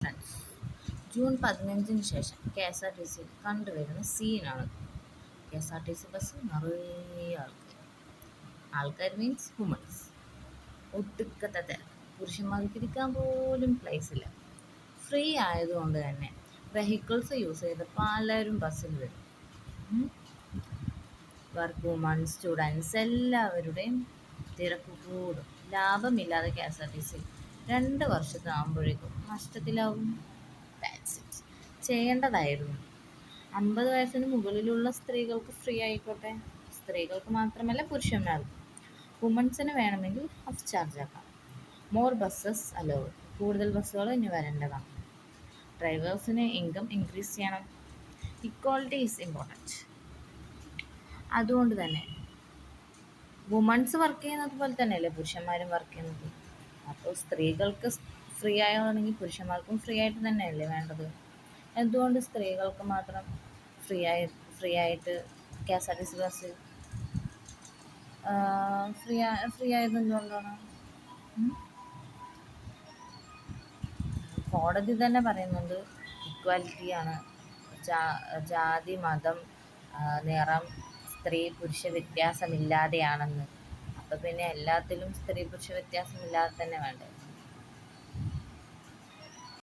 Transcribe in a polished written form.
Women's. June 15-ന് ശേഷം K S R T സിയിൽ കണ്ടുവരുന്ന സീനാണ്. K S R T C bus നിറയെ ആൾക്കാർ മീൻസ് വുമൻസ്. ഒട്ടുക്കത്തെ തിരക്ക്. പുരുഷന്മാർക്ക് ഇരിക്കാൻ പോലും പ്ലേസ് ഇല്ല. ഫ്രീ ആയതുകൊണ്ട് തന്നെ വെഹിക്കിൾസ് യൂസ് ചെയ്ത് പലരും ബസ്സിൽ വരും. വർക്ക് വുമൺ, സ്റ്റുഡൻസ് എല്ലാവരുടെയും തിരക്ക് കൂടും. ലാഭമില്ലാതെ K S R T C 2 വർഷത്താകുമ്പോഴേക്കും നഷ്ടത്തിലാവും. That's it. ചെയ്യേണ്ടതായിരുന്നു 50 വയസ്സിന് മുകളിലുള്ള സ്ത്രീകൾക്ക് ഫ്രീ ആയിക്കോട്ടെ. സ്ത്രീകൾക്ക് മാത്രമല്ല പുരുഷന്മാർക്കും. വുമൻസിന് വേണമെങ്കിൽ ഹാഫ് ചാർജ് ആക്കാം. More buses allowed. കൂടുതൽ ബസ്സുകൾ ഇനി വരേണ്ടതാണ്. ഡ്രൈവേഴ്സിന് ഇൻകം ഇൻക്രീസ് ചെയ്യണം. Equality is important. അതുകൊണ്ട് തന്നെ വുമൺസ് വർക്ക് ചെയ്യുന്നത് പോലെ തന്നെയല്ലേ പുരുഷന്മാരും വർക്ക് ചെയ്യുന്നത്. അപ്പോൾ സ്ത്രീകൾക്ക് ഫ്രീ ആയതാണെങ്കിൽ പുരുഷന്മാർക്കും ഫ്രീ ആയിട്ട് തന്നെയല്ലേ വേണ്ടത്. എന്തുകൊണ്ട് സ്ത്രീകൾക്ക് മാത്രം ഫ്രീ ആയിട്ട് K S R T C bus free ആയത് എന്തുകൊണ്ടാണ്? കോടതി തന്നെ പറയുന്നുണ്ട് ഇക്വാലിറ്റിയാണ്. ജാതി, മതം, നിറം, സ്ത്രീ പുരുഷ വ്യത്യാസമില്ലാതെയാണെന്ന്. അപ്പോൾ പിന്നെ എല്ലാത്തിലും സ്ത്രീ പുരുഷ വ്യത്യാസമില്ലാതെ തന്നെ വേണ്ടേ.